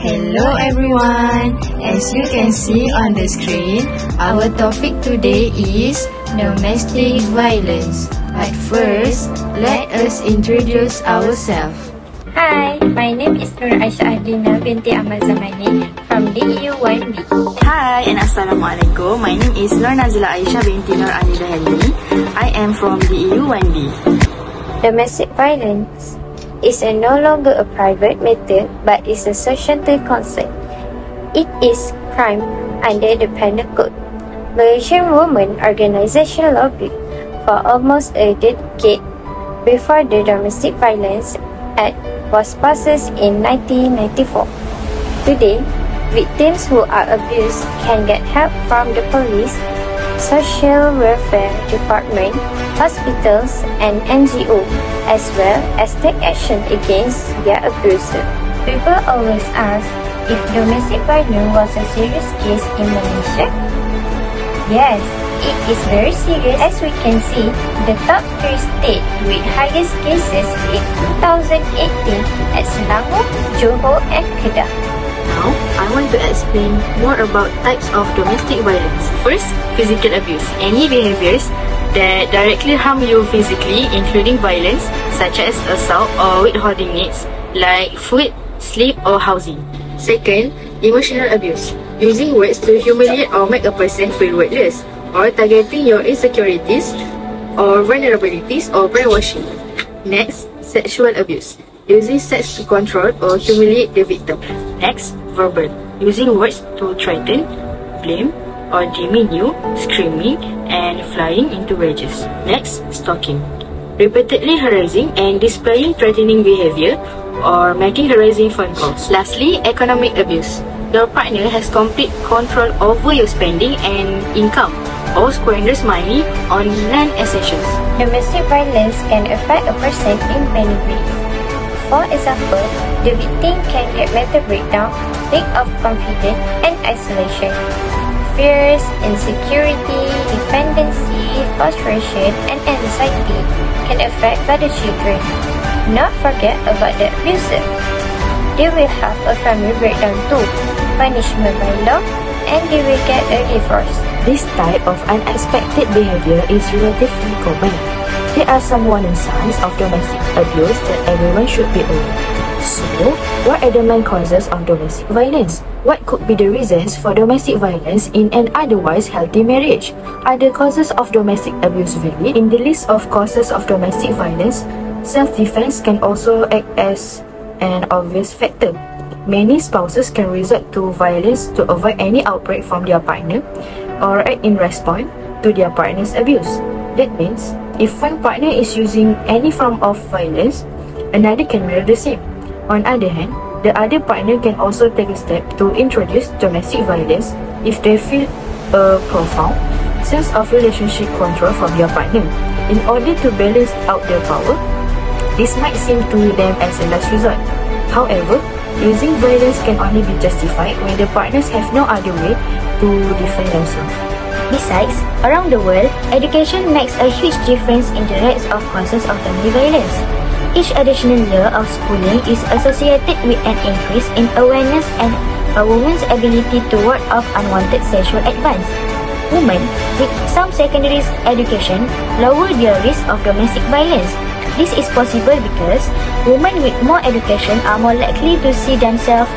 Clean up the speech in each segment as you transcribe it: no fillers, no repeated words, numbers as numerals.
Hello everyone, as you can see on the screen, our topic today is domestic violence. But first, let us introduce ourselves. Hi, my name is NOOR AZLIN binti Ahmad Zamani from DUE10012. Hi and Assalamualaikum. My name is NOOR Nazila Aisyah binti NOOR Helmi. I am from DUE100. Domestic violence is no longer a private matter but is a societal concept. It is crime under the Penal Code. Malaysian Women Organisation lobbied for almost a decade before the Domestic Violence Act was passed in 1994. Today, victims who are abused can get help from the police, social welfare department, hospitals and NGO, as well as take action against their abuser. People always ask if domestic violence was a serious case in Malaysia. Yes, it is very serious. As we can see, the top 3 states with highest cases in 2018 at Selangor, Johor and Kedah. Now, I want to explain more about types of domestic violence. First, physical abuse. Any behaviors that directly harm you physically, including violence such as assault or withholding needs like food, sleep or housing. Second, emotional abuse. Using words to humiliate or make a person feel worthless, or targeting your insecurities or vulnerabilities or brainwashing. Next, sexual abuse. Using sex to control or humiliate the victim. Next, verbal. Using words to threaten, blame, or demean you, screaming, and flying into rages. Next, stalking. Repeatedly harassing and displaying threatening behavior or making harassing phone calls. Lastly, economic abuse. Your partner has complete control over your spending and income or squanders money on non-essentials. Domestic violence can affect a person in many ways. For example, the victim can get mental breakdown, lack of confidence and isolation. Fears, insecurity, dependency, frustration and anxiety can affect other children. Not forget about the abuser. They will have a family breakdown too, punishment by law, and they will get a divorce. This type of unexpected behavior is relatively common. There are some warning signs of domestic abuse that everyone should be aware. So, what are the main causes of domestic violence? What could be the reasons for domestic violence in an otherwise healthy marriage? Other causes of domestic abuse vary. In the list of causes of domestic violence, self-defense can also act as an obvious factor. Many spouses can resort to violence to avoid any outbreak from their partner or act in response to their partner's abuse. That means, if one partner is using any form of violence, another can mirror the same. On the other hand, the other partner can also take a step to introduce domestic violence if they feel a profound sense of relationship control from their partner. In order to balance out their power, this might seem to them as a last resort. However, using violence can only be justified when the partners have no other way to defend themselves. Besides, around the world, education makes a huge difference in the rates of causes of family violence. Each additional year of schooling is associated with an increase in awareness and a woman's ability to ward off unwanted sexual advance. Women with some secondary education lower their risk of domestic violence. This is possible because women with more education are more likely to see themselves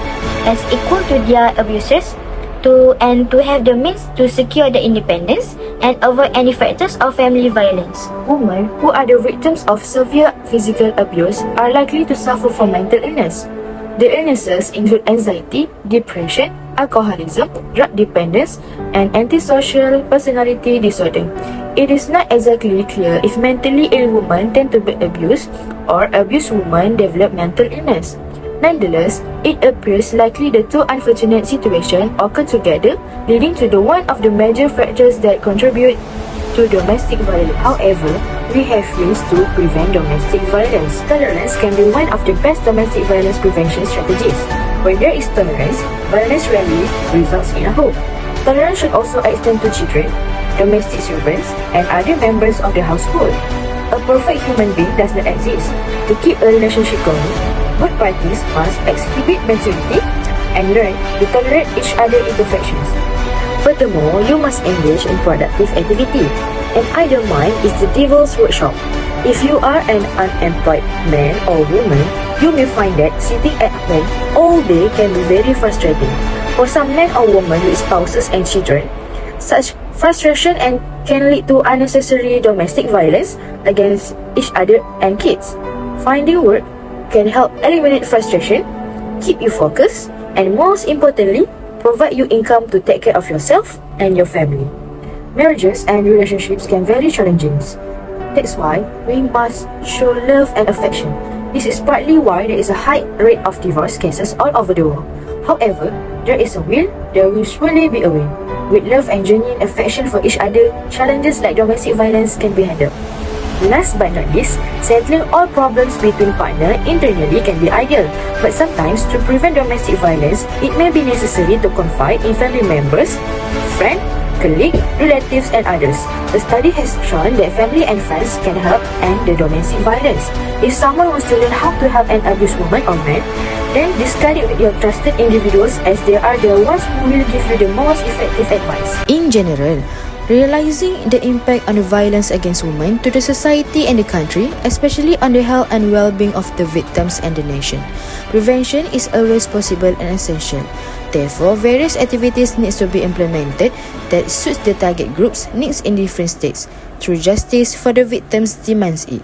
as equal to their abusers and to have the means to secure their independence and avoid any factors of family violence. Women who are the victims of severe physical abuse are likely to suffer from mental illness. The illnesses include anxiety, depression, alcoholism, drug dependence, and antisocial personality disorder. It is not exactly clear if mentally ill women tend to be abused or abused women develop mental illness. Nonetheless, it appears likely the two unfortunate situations occur together, leading to one of the major factors that contribute to domestic violence. However, we have ways to prevent domestic violence. Tolerance can be one of the best domestic violence prevention strategies. When there is tolerance, violence rarely results in a home. Tolerance should also extend to children, domestic servants, and other members of the household. A perfect human being does not exist. To keep a relationship going, both parties must exhibit maturity, and learn to tolerate each other's imperfections. Furthermore, you must engage in productive activity. An idle mind is the devil's workshop. If you are an unemployed man or woman, you may find that sitting at home all day can be very frustrating. For some men or women with spouses and children, such frustration can lead to unnecessary domestic violence against each other and kids. Finding work can help eliminate frustration, keep you focused, and most importantly, provide you income to take care of yourself and your family. Marriages and relationships can be very challenging. That's why we must show love and affection. This is partly why there is a high rate of divorce cases all over the world. However, there is a will, there will surely be a way. With love and genuine affection for each other, challenges like domestic violence can be handled. Last but not least, settling all problems between partners internally can be ideal, but sometimes to prevent domestic violence, it may be necessary to confide in family members, friends, colleagues, relatives, and others. The study has shown that family and friends can help end the domestic violence. If someone wants to learn how to help an abused woman or man, then discuss it with your trusted individuals, as they are the ones who will give you the most effective advice. In general, realizing the impact on the violence against women to the society and the country, especially on the health and well-being of the victims and the nation. Prevention is always possible and essential. Therefore, various activities need to be implemented that suits the target group's needs in different states. True justice for the victims demands it.